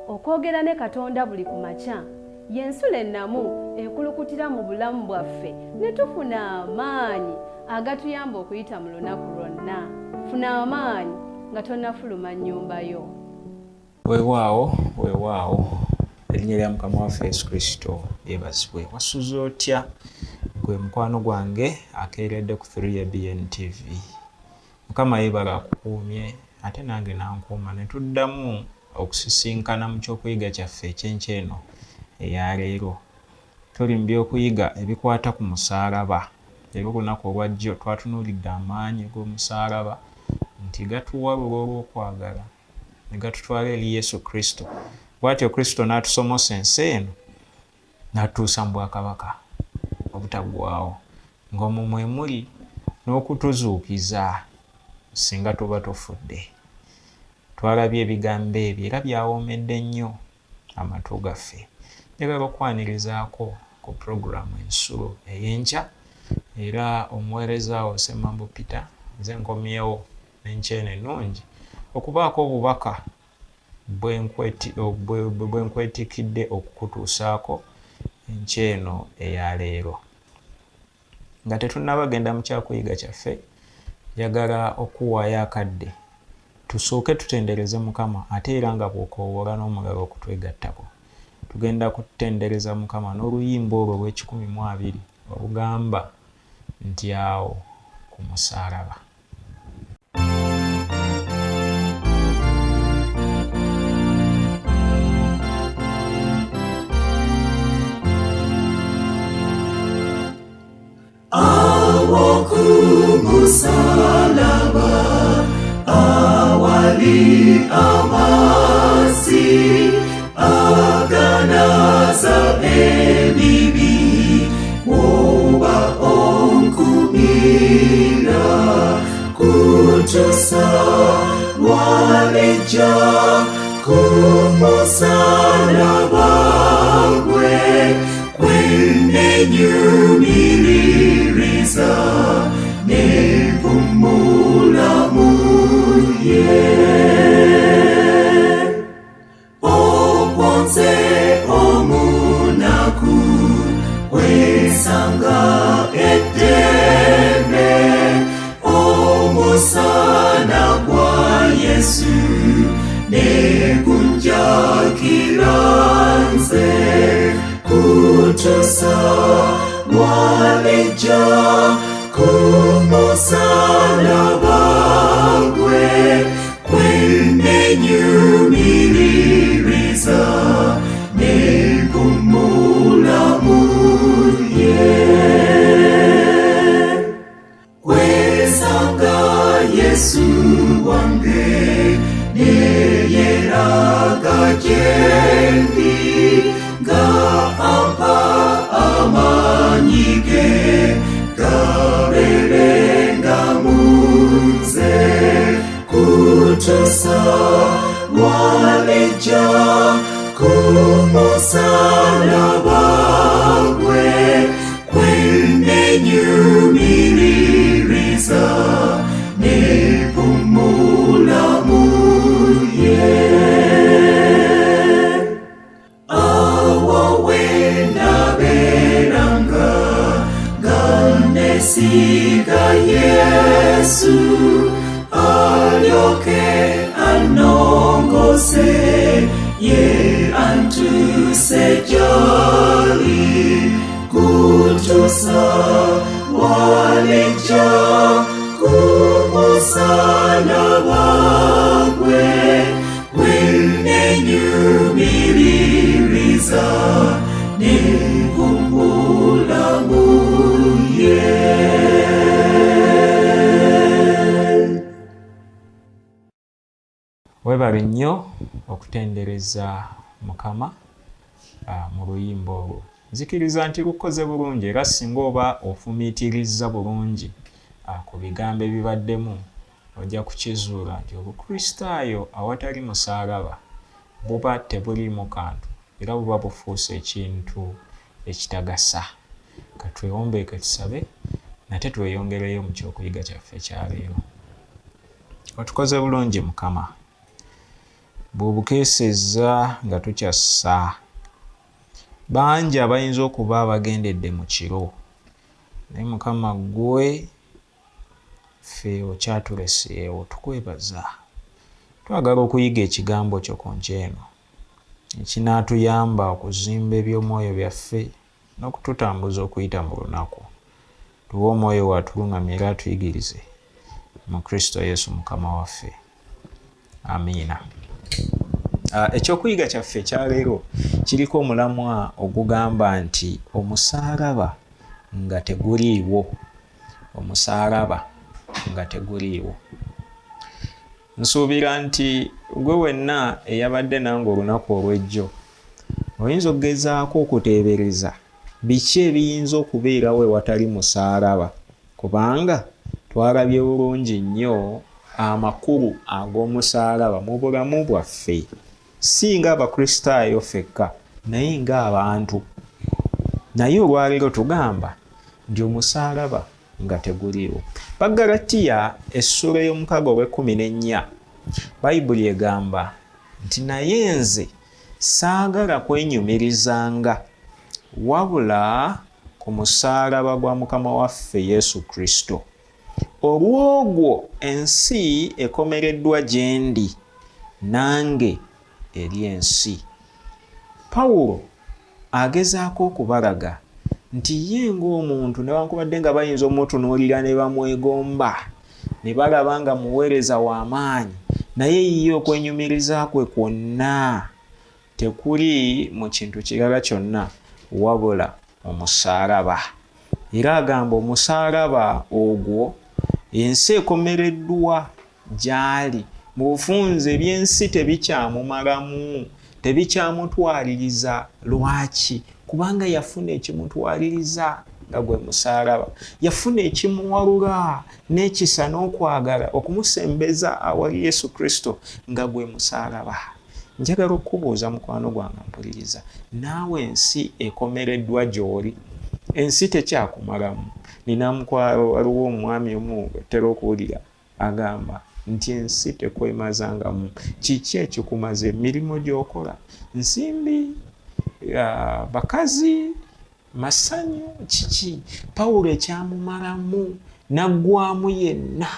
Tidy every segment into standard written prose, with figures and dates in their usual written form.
okwogera ne Katonda buli ku makya y'ensula ennamu ekulukutira mu bulamu bwaffe ne tufuna amaanyi agatuyamba okuyita mu lunaku lwonna. Funa amaanyi nga tonnafuluma nnyumba yo. Weewaawo erinnya lya Mukama waffe Yesu Kristo yeebazibwe. Wasuze otya gwe mukwano gwange akeeredde ku 3ABN TV? Mukama yeebala akukuumye ate nange nankuuma ne tuddamu okusisinkana mu kyokuyiga kyaffe ekyenkya eno eya leero. Tuli mu by'okuyiga ebikwata ku musaalaba. Leero olunaku olwajjo twatunuulidde amaanyi g'omusaalaba nti gatuwalula olw'okwagala ne gatutwala eri Yesu Kristo. Bw'atyo Kristo n'atusomosa ensi eno n'atutuusa mu bwakabaka obutaggwaawo ng'omwo mwe muli n'okutuzuukiza singa tuba tufudde. Twalabye ebigambo ebyo era byawoomedde nnyo amatu gaffe. Njagala okwanirizaako ku puroguramu ensulo ey'enkya era omuweereza wo Ssemambo Peter nze nkomyewo n'enkya eno ennungi okubaako obubaka bwe nkwetikidde okukutuusaako enkya eno eya leero. Nga tetunnabagenda mu kyakuyiga kyaffe, njagala okuwaayo akadde tusooke tutendereze Mukama ate era nga bw'okoowoola n'omulala okutwegattako. Tugenda kutendereza Mukama n'oluyimba olwo olw'120 olugamba nti awo ku musaalaba. Awo ku musalaba awali amazzi aganaza ebibi oba onkumira kutusa lwaleja ku musalaba gwe kwenenyumiririza nepumula muye okwonze omunaku wesanga eddembe omusana gwa Yesu negunjakira nze kutusa lwaleja ku musalaba gwe kwenenyumiririza nepumula muye kwesanga Yesu wange neyeraga gyendi nga ampa amaanyi ge gabeerenga munze kutusa lwaleja ku musalaba gwe kwenenyumiririza nepumula muye awo wendaberanga ganesiga Yesu alyoke anongose ye antuse jali kutusa lwaleja ku musalaba gwe kwenenyumiririza nepumula muye. Webale nnyo okutendereza Mukama mu luyimba olwo. Nzikiriza nti lukoze bulungi era singa oba ofumiitirizza bulungi ku bigambo ebibaddemu ojja kukizuula nti obukristaayo awatali musaalaba buba tebuliimu kantu era buba bufuuse ekintu ekitagasa. Katwewombeeke tusabe nate tweyongereyo mu kyokuyiga kyaffe ekya leero. Otukoze bulungi Mukama. bw'obukeesezza nga tukyassa. Bangi abayinza okuba abagendedde mu kiro, naye Mukama ggwe ffe okyatuleseewo, tukwebaza. Twagala okuyiga ekigambo kyo ku nkya eno ekinaatuyamba okuzimba eby'omwoyo byaffe n'okututambuza okuyita mu lunaku. Tuwe omwoyo watulungamya era atuyigirize mu Kristo Yesu Mukama waffe. Amiina. Ekyokuyiga kyaffe ekyaleero kiriko omulamwa ogugamba nti omusaalaba nga teguliiwo. Omusaalaba nga teguliiwo. Nsuubira nti gwe wenna eyabadde nange olunaku olw'ejjo oyinza okugezaako okuteebereza biki ebiyinza okubeerawo ewatali musaalaba, kubanga twalabye bulungi nnyo amakulu ag'omusaalaba mu bulamu bwaffe, si ng'Abakristaayo ffekka naye ng'abantu. Naye olwaleero tugamba nti omusaalaba nga teguliiwo. Bagalatiya essula y'omukaaga ogw'e14 Bayibuli egamba nti naye nze saagala kwenyumirizanga wabula ku musaalaba gwa Mukama waffe Yesu Kristo. Olw'ogwo ensi ekomereddwa gye ndi, nange eri ensi. Pawulo agezaako okubalaga nti ye ng'omuntu newankubadde nga bayinza omutunuulira ne bamwegomba ne balaba nga muweereza w'amaanyi, naye ye okwenyumiriza kwe kwonna tekuli mu kintu kirala kyonna wabula omusaalaba. Era agamba omusaalaba ogwo ensi ekomereddwa gy'ali. Mu bufunze by'ensi tebikyamumalamu, tebikyamutwaliriza. Lwaki? Kubanga yafuna ekimutwaliriza nga gwe musaalaba. Yafuna ekimuwalula n'ekisa n'okwagala okumusembeza awali Yesu Kristo nga gwe musaalaba. Njagala okubuuza mukwano gwange mpuliriza, naawe ensi ekomereddwa gy'oli, ensi tekyakumalamu. Nina mukwano waliwo omwami omu ttera okuwulira agamba nti ensi tekwemazangamu. Kiki ekikumaze? Emirimu gy'okola, nsimbi, bakazi, masanyu, kiki? Pawulo ekyamumalamu naggwamu yenna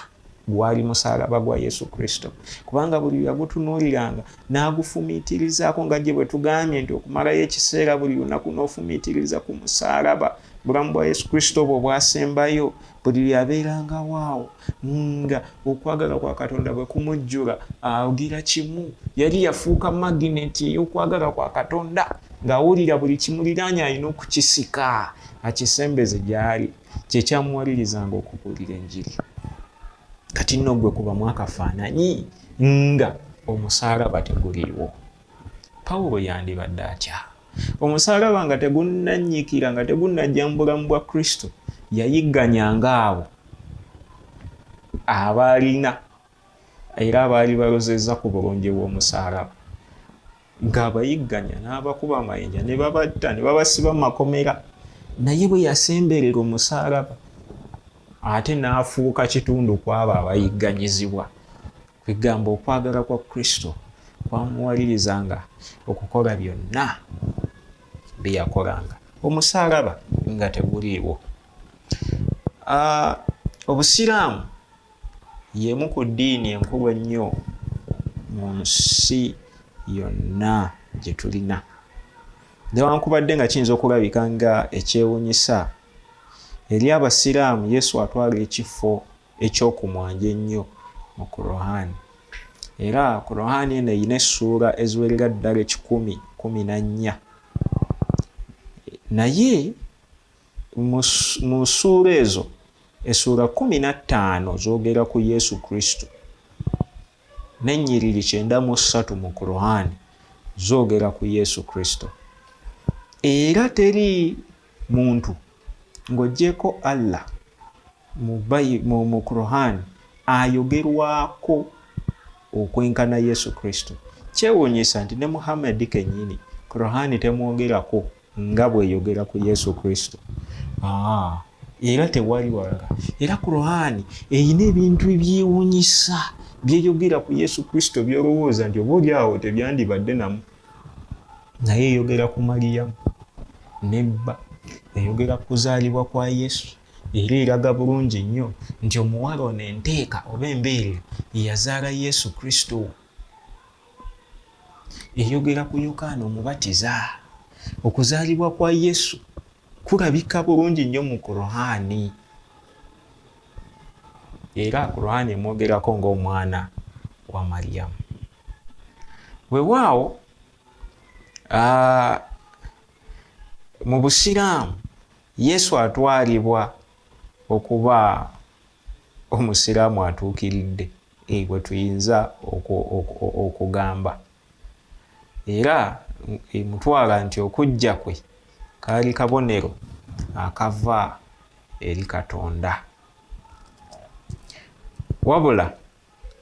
gwali musaalaba gwa Yesu Kristo, kubanga buli yagutunuuliranga n'agufumiitirizaako nga gye bwe tugambye nti okumalayo ekiseera buli lunaku n'ofumiitiriza ku musaalaba. Bulamu bwa Yesu Kristo bwe bwasembayo, buli yabeeranga waawo nga okwagala kwa Katonda bwe kumujjula agira kimu. Yali yafuuka magineti ey'okwagala kwa Katonda ng'awulira buli kimuliraanye alina okukisika akisembeze gy'ali. Kye kyamuwalirizanga okubuulira enjiri. Kati nno gwe kubamu akafaananyi nga omusaalaba teguliiwo. Pawulo yandibadde atya? Omusaalaba nga tegunnannyikira, nga tegunnajja mu bulamu bwa Kristo, yayigganyanga abo abaalina era abaali balozezza ku bulungi bw'omusaalaba, ng'abayigganya n'abakuba amayinja ne babatta ne babasiba mu makomera. Naye bwe yasemberera omusaalaba ate n'afuuka kitundu ku abo abayigganyizibwa. Kwegamba okwagala kwa Kristo kwamuwalirizanga okukola byonna bye yakolanga. Omusaalaba nga teguliiwo. Obusiraamu y'emu ku ddiini enkulu ennyo mu nsi yonna gye tulina. Newankubadde nga kiyinza okulabika nga ekyewuunyisa eri Abasiraamu, Yesu atwala ekifo ekyokumwanja ennyo mu Kurohaani. Era Kurohaani eno eyina essuula eziwerera ddala 14. Naye mu ssuula ezo essuula 15 zoogera ku Yesu Kristo, n'ennyiriri 93 mu Kurohaani zoogera ku Yesu Kristo. Era teri muntu ng'oggyeko Allah mu Kurohaani ayogerwako okwenkana Yesu Kristo. Kyewuunyisa nti ne Muhammad kennyini Kurohaani temwogerako nga bweyogera ku Yesu Kristo. Era tewali walaga. Era Kurohaani eyina ebintu ebyewuunyisa byeyogera ku Yesu Kristo byolowooza nti oba oli awo tebyandibadde namu, naye eyogera ku Mariyamu nebba, eyogera ku kuzaalibwa kwa Yesu. Era eraga bulungi nnyo nti omuwala ono enteeka oba embeerera yazaala Yesu Kristo. Eyogera ku Yokaana Omubatiza. Okuzaalibwa kwa Yesu kulabika bulungi nnyo mu Kuruhaani. Era Kuruhaani emwogerako ng'omwana wa Mariyamu. Weewaawo mu Busiraamu Yesu atwalibwa okuba omusiraamu atuukiridde bwe tuyinza okugamba. Era mutwala nti okujja kwe kaali kabonero akava eri Katonda. Wabula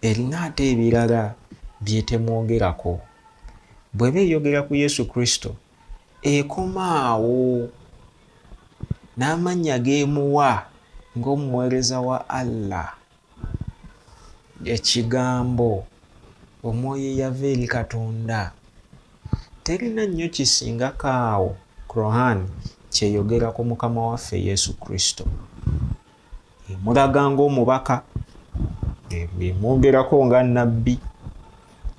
erina ate ebirala byetemwogerako. Bwe beeyogera ku Yesu Kristo ekomaawo n'amannya geemuwa ng'omuweereza wa Allah, ekigambo, omwoyo eyava eri Katonda. Terina nnyo kisingako awo Kuruhaani kyeyogera ku Mukama waffe Yesu Kristo. Emulaga ng'omubaka, emwogerako nga nnabbi,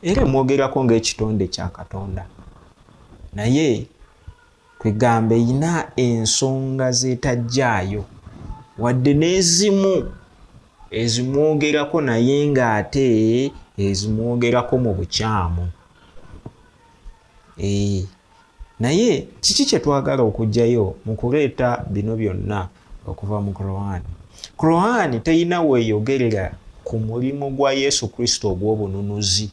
era emwogerako ng'ekitonde kya Katonda. Naye kwegamba erina ensonga zeetajjaayo, wadde n'ezimu ezimwogerako naye ng'ate ezimwogerako mu bukyamu. Naye kiki kye twagala okugyayo mu kuleeta bino byonna okuva mu Kuruhaani? Kuruhaani terina weeyogerera ku mulimu gwa Yesu Kristo ogw'obununuzi.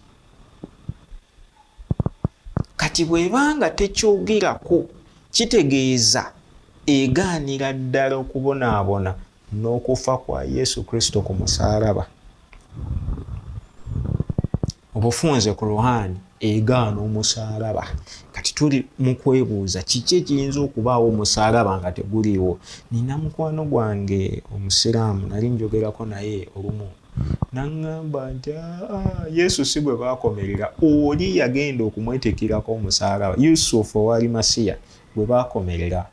Kati bw'ebanga tekyogerako kitegeeza egaanira ddala okubonaabona n'okufa kwa Yesu Kristo ku musaalaba. Obufunze Kuruhaani egaana omusaalaba. Kati tuli mu kwebuuza kiki ekiyinza okubaawo omusaalaba nga teguliiwo. Nina mukwano gwange omusiraamu nali njogerako naye olumu n'aŋŋamba nti Yesu si gwe baakomerera, oli yagenda okumwetikirako omusaalaba. Yusufu owali Masiya gwe baakomerera,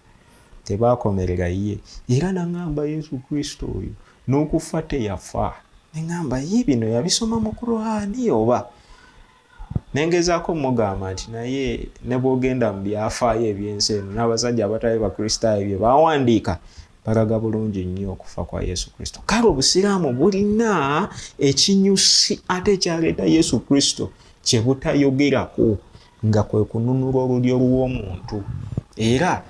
tebaakomerera ye. Era n'aŋŋamba Yesu Kristo oyo n'okufa teyafa. Neŋŋamba ye bino yabisoma mu Kuruhaani oba? Nengezaako mugamba nti naye ne bw'ogenda mu byafaayo eby'ensi eno n'abasajja abatali bakristaayo bye baawandiika balaga bulungi nnyo okufa kwa Yesu Kristo. Kale Obusiraamu bulina ekinyusi ate ekyaleeta Yesu Kristo kye butayogerako, nga kwe kununula olulyo lw'omuntu. Era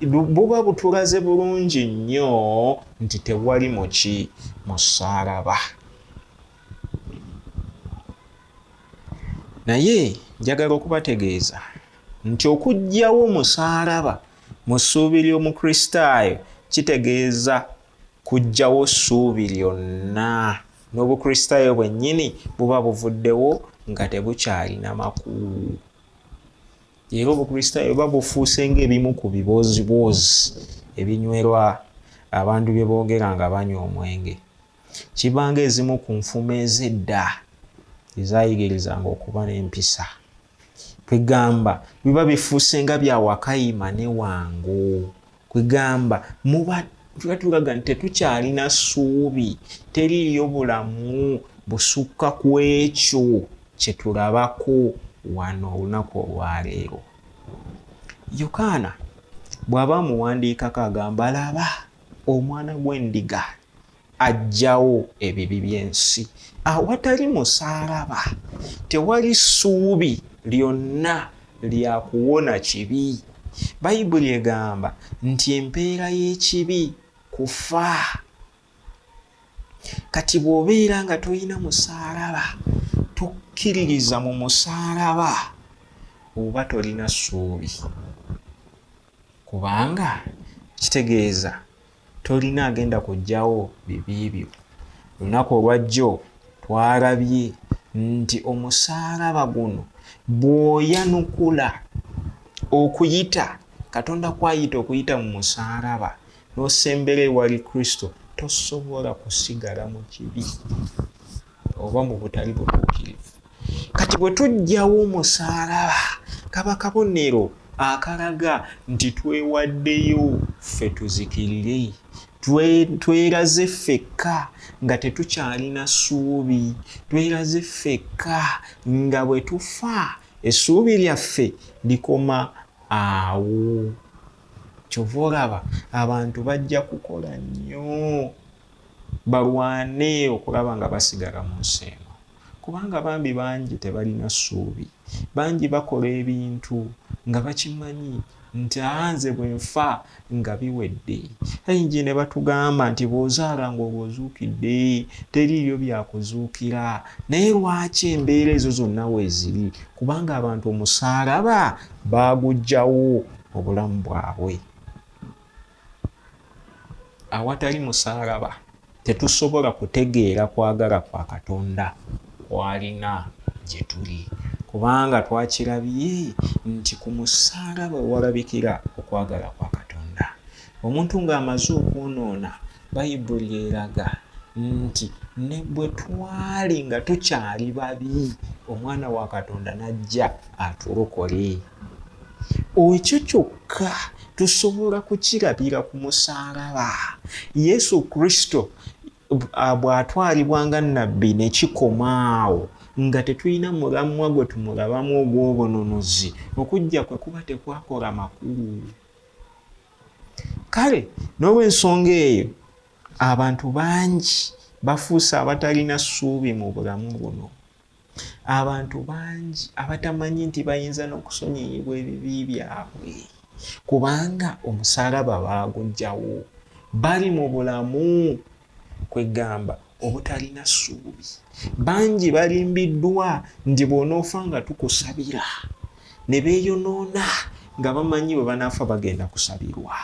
buba butulaze bulungi nnyo nti tewali muki musaalaba. Naye njagala okubategeeza nti okuggyawo omusaalaba mu ssuubi ly'Omukristaayo kitegeeza kuggyawo ssuubi lyonna, n'Obukristaayo bwennyini buba buvuddewo nga tebukyalina makulu. Era Obukristaayo buba bufuuse ng'ebimu ku bibooziboozi ebinywerwa abantu bye boogera nga banywa omwenge. Kiba ng'ezimu ku nfumo ez'edda ezaayigirizanga okuba n'empisa. Kwegamba biba bifuuse nga bya wakayima ne wangu. Kwegamba tuba tulaga nti tetukyalina ssuubi, teriiyo bulamu busukka ku ekyo kye tulabako wano olunaku olwaleero. Yokaana bw'aba muwandiikako agamba, laba omwana gw'endiga aggyawo ebibi by'ensi. Awatali musaalaba tewali ssuubi lyonna lya kuwona kibi. Bayibuli egamba nti empeera y'ekibi kufa. Kati bw'obeera nga toyina musaalaba, tokkiririza mu musaalaba, oba tolina ssuubi. Kubanga kitegeeza tolina agenda kuggyawo bibi byo. Olunaku olwajjo twalabye nti omusaalaba guno bw'oyanukula okuyita, Katonda kwayita okuyita mu musaalaba, n'osembera ewali Kristo, tosobola kusigala mu kibi. oba mu butali butuukirivu. Kati bwe tujjawo omusaalaba kaba kabonero akalaga nti twewaddeyo ffe tuzikirire, tweraze ffekka nga tetukyalina ssuubi, tweraze ffekka nga bwe tufa essuubi lyaffe likoma awo. Kyova olaba abantu bajja kukola nnyo balwane okulaba nga basigala mu nsi eno, kubanga bambi bangi tebalina ssuubi, bangi bakola ebintu nga bakimanyi nti nze bwe nfa nga biwedde. Ayingi ne batugamba nti bw'ozaala ng'obwozuukidde teriiyo byakuzuukira, naye lwaki embeera ezo zonna weeziri? Kubanga abantu omusaalaba baaguggyawo obulamu bwabwe. Awatali musaalaba tetusobola kutegeera kwagala kwa Katonda kwalina gye tuli, kubanga twakirabye nti ku musaalaba walabikira okwagala kwa Katonda. Omuntu ng'amaze okwonoona, Bayibuli eraga nti ne bwe twali nga tukyali babi, omwana wa Katonda n'ajja atulokole. Ekyo kyokka tusobola kukirabira ku musaalaba. Yesu Kristo bw'atwalibwa nga nnabbi ne kikomaawo nga tetulina mulamwa gwe tumulabamu ogw'obununuzi, okujja kwe kuba tekwakola makulu. Kale n'olw'ensonga eyo abantu bangi bafuuse abatalina ssuubi mu bulamu buno. Abantu bangi abatamanyi nti bayinza n'okusonyiyibwa ebibi byabwe kubanga omusaalaba baaguggyawo. Bali mu bulamu kwegamba obutalina ssuubi. Bangi balimbiddwa nti bw'onoofa nga tukusabira, ne beeyonoona nga bamanyi bwe banaafa bagenda kusabirwa.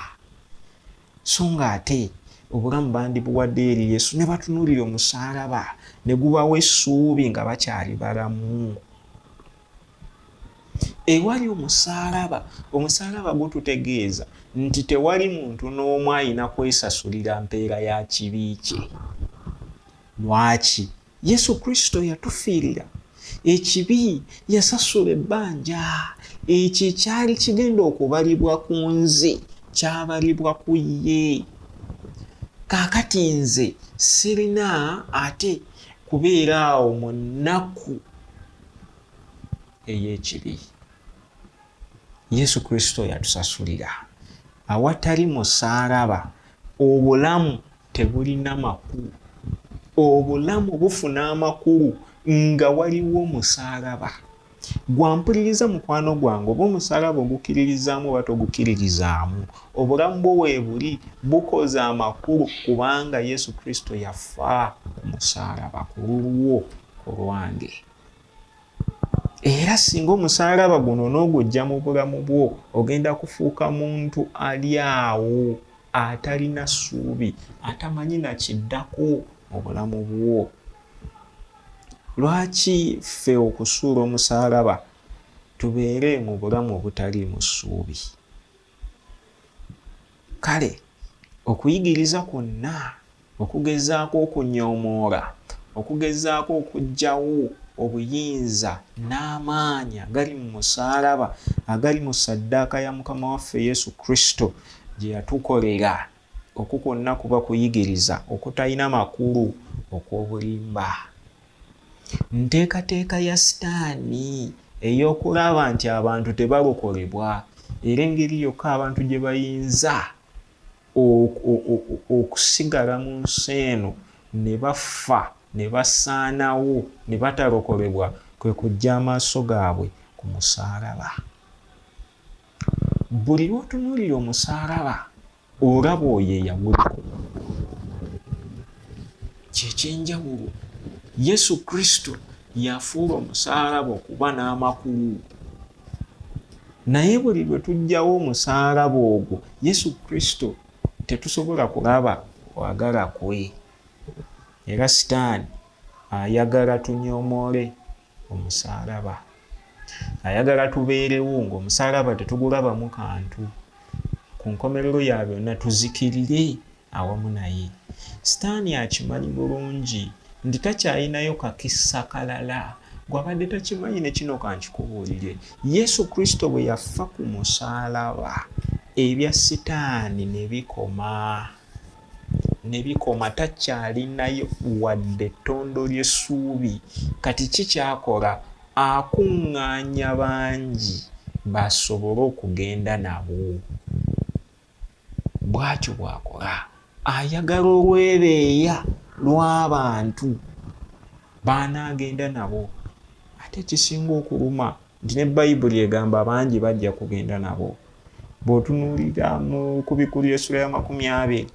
So nga ate obulamu bandibuwadde eri Yesu ne batunuulira omusaalaba ne gubawo essuubi nga bakyali balamu. Ewali omusaalaba, omusaalaba gututegeeza nti tewali muntu n'omu ayina kwesasulira mpeera ya kibi kye. Lwaki? Yesu Kristo yatufiirira ekibi, yasasula ebbanja. Ekyo ekyali kigenda okubalibwa ku nze kyabalibwa ku ye. Kaakati nze sirina ate kubeera awo mu nnaku ey'ekibi. Yesu Kristo yatusasulira. Awatali musaalaba obulamu tebulina makulu. Obulamu bufuna amakulu nga waliwo musaalaba. Gwampuliriza mukwano gwange, oba omusaalaba ogukiririzaamu oba togukiririzaamu, obulamu bwo weebuli bukoza amakulu kubanga Yesu Kristo yafa ku musaalaba ku lulwo olwange. Era singa omusaalaba guno n'oguggya mu bulamu bwo, ogenda kufuuka muntu ali awo atalina ssuubi, atamanyi na kiddako mu bulamu bwo. Lwaki ffe okusuula omusaalaba tubeere mu bulamu obutali mu ssuubi? Kale okuyigiriza kwonna, okugezaako okunyoomoola, okugezaako okuggyawo obuyinza n'amaanyi agali mu musaalaba, agali mu ssaddaaka ya Mukama waffe Yesu Kristo gye yatukolera, okwo kwonna kuba kuyigiriza okutalina makulu okw'obulimba. Nteekateeka ya Sitaani ey'okulaba nti abantu tebalokolebwa, era engeri yokka abantu gye bayinza okusigala mu nsi eno ne bafa ne basaanawo ne batalokolebwa kwe kuggya amaaso gaabwe ku musaalaba. Buli lw'otunuulira omusaalaba olaba oyo eyaguliko. Kyekyenjawulo. Yesu Kristo yafuula omusaalaba okuba n'amakulu. Naye buli lwe tuggyawo omusaalaba ogwo, Yesu Kristo tetusobola kulaba kwagala kwe. Era Sitaani ayagala tunyoomoole omusaalaba. Ayagala tubeerewo ng'omusaalaba tetugulabamu kantu. Ku nkomerero ya byonna tuzikirire awamu naye. Sitaani akimanyi bulungi nti takyalinayo kakisa kalala gwabadde takimanyi ne kino kankikubuulire. Yesu Kristo bwe yafa ku musaalaba ebya sitaani ne bikoma, takyalinayo wadde ettondo ly'essuubi. Kati kikyakola akuŋŋaanya bangi basobole okugenda nabo. Bw'atyo bw'akola, ayagala olwebeeya lw'abantu baanaagenda nabo. Ate ekisinga okuluma nti ne Bayibuli egamba bangi bajja kugenda nabo. Bw'otunuulira ku Bikulu Essula ya 20,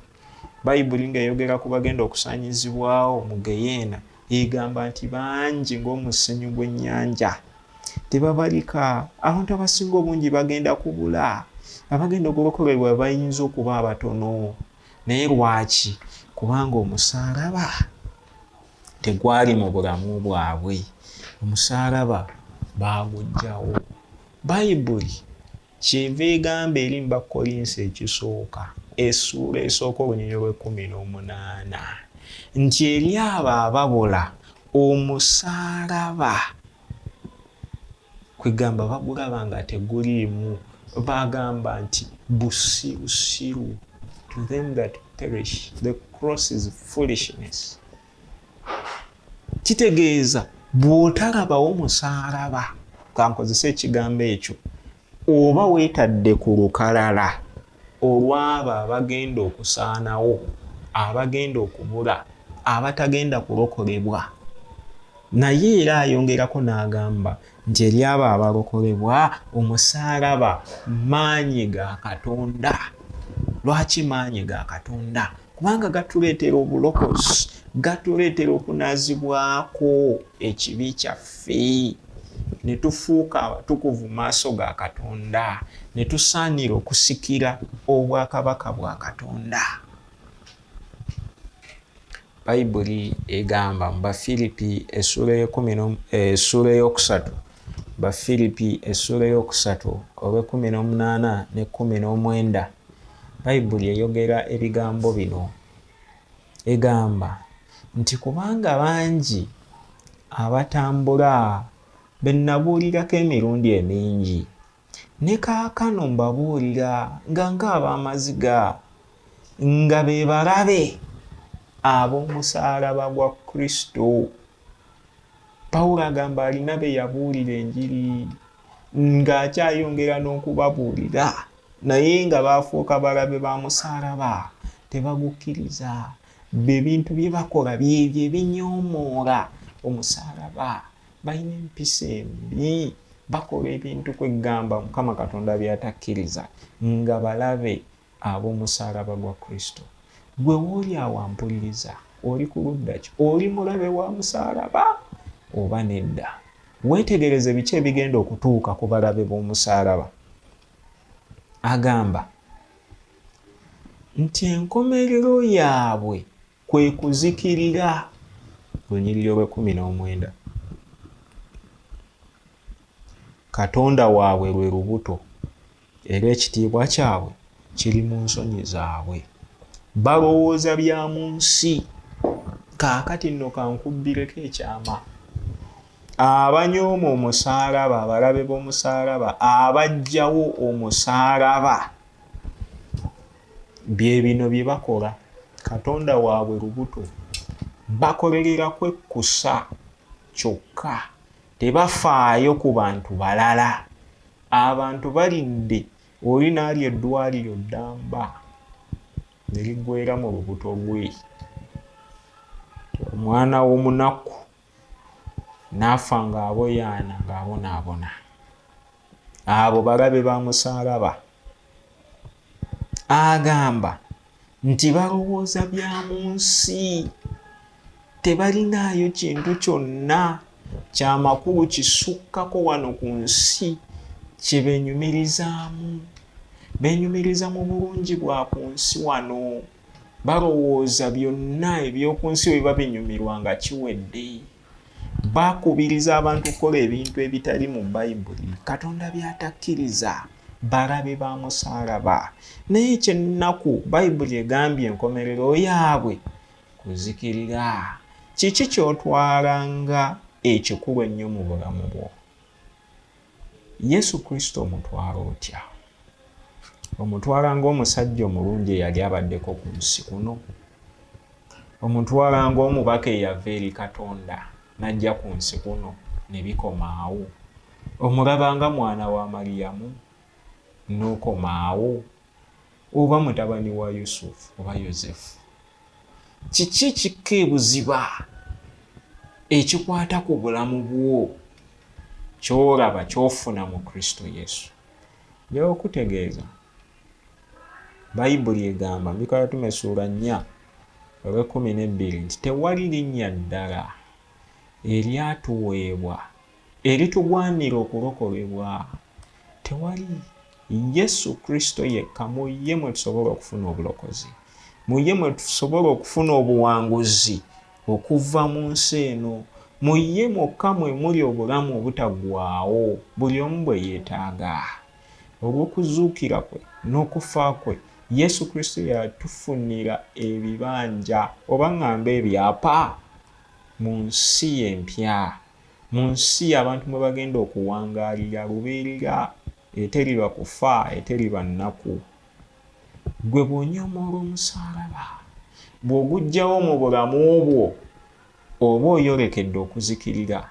Bayibuli ng'eyogera ku bagenda okusaanyizibwawo mu Geyeena, egamba nti bangi ng'omusenyu gw'ennyanja, tebabalika. Abantu abasinga obungi bagenda kubula, abagenda okulokolebwa bayinza okuba abatono. Naye lwaki? Kubanga omusaalaba tegwali mu bulamu bwabwe. Omusaalaba baaguggyawo. Bayibuli kyeva egamba eri mu Bakolinsi ekisooka, essuula esooka olunyiriri lw'18, nti eri abo ababula omusaalaba kwegamba bagulaba nga teguliimu, bagamba nti busirusiru. To them that perish, the cross is foolishness. Kitegeeza bw'otalabawo musaalaba, kankozesa ekigambo ekyo, oba weetadde ku lukalala olw'abo abagenda okusaanawo, abagenda okubula, abatagenda kulokolebwa. Naye era ayongerako n'agamba nti eri abo abalokolebwa omusaalaba maanyi ga Katonda. Lwaki maanyi ga Katonda? Kubanga gatuleetera obulokozi, gatuleetera okunaazibwako ekibi kyaffe, ne tufuuka abatukuvu maaso ga Katonda, ne tusaanira okusikira obwakabaka bwa Katonda. Bayibuli egamba mu Bafiripi essula ey'okusatu, Bafiripi essula ey'okusatu olw'18 ne 19, Bayibuli eyogera ebigambo bino. Egamba nti kubanga bangi abatambula be nabuulirako emirundi emingi, ne kaakano mbabuulira nga ng'ab'amaziga, nga be balabe ab'omusaalaba gwa Kristo. Pawulo agamba alina be yabuulira enjiri ng'akyayongera n'okubabuulira, naye nga baafuuka balabe ba musaalaba tebagukkiriza. Be bintu bye bakola byebyo ebinyoomoola omusaalaba. Balina empisa embi, bakola ebintu kwegamba Mukama Katonda by'atakkiriza, nga balabe ab'omusaalaba gwa Kristo. Gwe wooli awampuliriza, oli ku ludda ki? Oli mulabe wa musaalaba oba nedda? Weetegereze biki ebigenda okutuuka ku balabe b'omusaalaba. Agamba nti enkomerero yaabwe kwe kuzikirira. Lunyiriri olw'19. Katonda waabwe lwe lubuto, era ekitiibwa kyabwe kiri mu nsonyi zaabwe. Balowooza bya mu nsi. Kaakati nno kankubbireko ekyama. Abanyooma omusaalaba, abalabe b'omusaalaba, abajjawo omusaalaba, bye bino bye bakola. Katonda waabwe lubuto, bakolerera kwekkusa kyokka, tebafaayo ku bantu balala. Abantu balidde, oli n'alya eddwaliro ddamba ne liggweera mu lubuto lwe. Omwana w'omunaku n'afa ng'aboyaana ng'abonaabona. Abo balabe ba musaalaba. Agamba nti balowooza bya mu nsi, tebalinaayo kintu kyonna kyamakulu kisukkako wano ku nsi kye beenyumirizaamu. Beenyumiriza mu bulungi bwa ku nsi wano. Balowooza byonna eby'oku nsi bwe babinyumirwa nga kiwedde. Bakubiriza abantu okukola ebintu ebitali mu Bayibuli, Katonda by'atakkiriza. Balabe ba musaalaba. Naye ekyennaku Bayibuli egambye enkomerero yaabwe kuzikirira. kiki ky'otwalanga ekikulu ennyo mu bulamu bwo? Yesu Kristo omutwala otya? Omutwala ng'omusajja omulungi eyali abaddeko ku nsi kuno? Omutwala ng'omubaka eyava eri Katonda n'ajja ku nsi kuno ne bikoma awo? Omulaba nga mwana wa Mariyamu n'okoma awo? Oba mutabani wa Yusufu oba Yozefu? Kiki kikka ebuziba ekikwata ku bulamu bwo ky'olaba ky'ofuna mu Kristo Yesu? Njagala okutegeeza, Bayibuli egamba Mikaaya Ssuula 4 olw'ekkumi n'ebbiri nti tewali linnya ddala eryatuweebwa eritugwanira okulokolebwa. Tewali. Yesu Kristo yekka, mu ye mwe tusobola okufuna obulokozi, mu ye mwe tusobola okufuna obuwanguzi okuva mu nsi eno, mu ye mwokka mwe muli obulamu obutaggwaawo buli omu bwe yeetaaga. Olw'okuzuukira kwe n'okufa kwe, Yesu Kristo yatufunira ebibanja oba ngamba ebyapa mu nsi empya, mu nsi abantu mwe bagenda okuwangaalira lubeerera eteriba kufa, eteriba nnaku. Gwe bw'onyooma olw'omusaalaba, bw'oguggyawo mu bulamu obwo, oba oyolekedde okuzikirira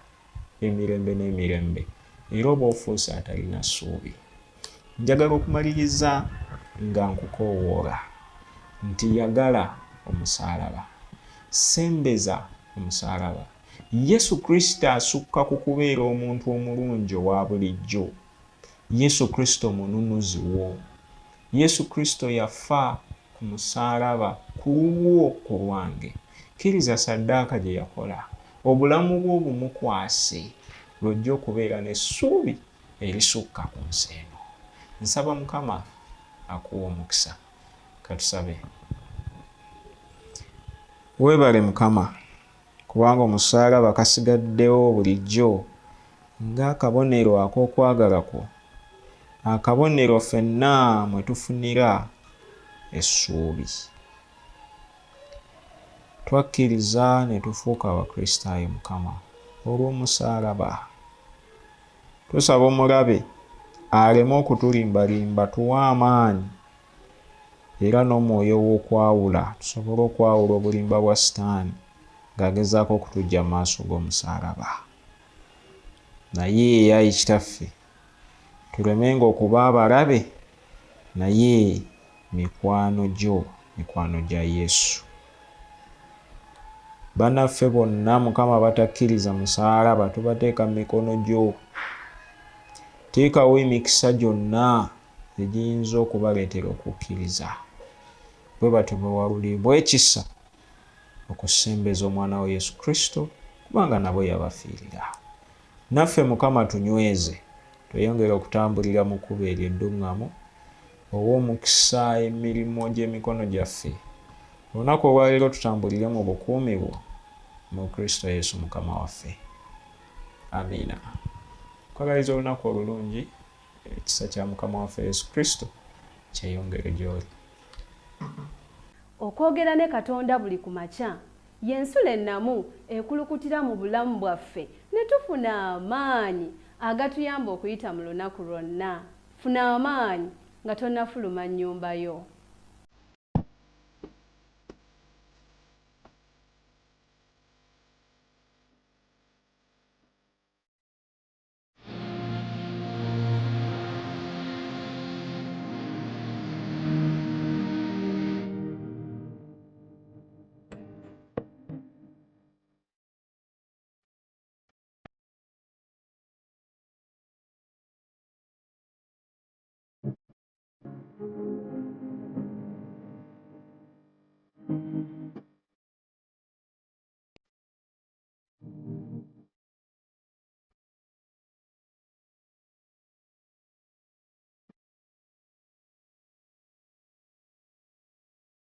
emirembe n'emirembe, era oba ofuuse atalina ssuubi. Njagala okumaliriza nga nkukoowoola nti yagala omusaalaba, sembeza omusaalaba. Yesu Kristo asukka ku kubeera omuntu omulungi owa bulijjo. Yesu Kristo mununuzi wo. Yesu Kristo yafa ku musaalaba ku lulwo, ku lwange. Kkiriza ssaddaaka gye yakola, obulamu bwo bumukwase lw'ojja okubeera n'essuubi erisukka ku nsi eno. Nsaba Mukama akuwa omukisa. Katusabe. Weebale Mukama, kubanga omusaalaba kasigaddewo bulijjo ng'akabonero ak'okwagala kwo, akabonero ffenna mwe tufunira essuubi. Twakkiriza ne tufuuka Abakristaayo Mukama olw'omusaalaba. Tusaba omulabe aleme okutulimbalimba, tuwe amaanyi era n'omwoyo w'okwawula, tusobole okwawula obulimba bwa Sitaani ng'agezaako okutuggya mu maaso g'omusaalaba. Naye Ayi Kitaffe, tulemenga okuba abalabe, naye mikwano gyo, mikwano gya Yesu. Bannaffe bonna Mukama batakkiriza musaalaba, tubateeka mu mikono gyo. Teekawo emikisa gyonna egiyinza okubaleetera okukkiriza, bwe batyo bawalulibwa ekisa okusembeza omwana wa Yesu Kristo, kubanga nabo yabafiirira. Naffe Mukama tunyweze, tweyongere okutambulira mu kkubo eryo edduŋŋamu, ow'omukisa emirimu gy'emikono gyaffe. Olunaku olwaleero tutambulire mu bukuumi bwo mu Kristo Yesu Mukama waffe. Amiina. Kwagaliza olunaku olulungi, ekisa kya Mukama waffe Yesu Kristo kyeyongere gy'oli. Okwogera ne Katonda buli ku makya y'ensula ennamu ekulukutira mu bulamu bwaffe ne tufuna amaanyi agatuyamba okuyita mu lunaku lwonna. Funa amaanyi nga tonnafuluma nnyumba yo.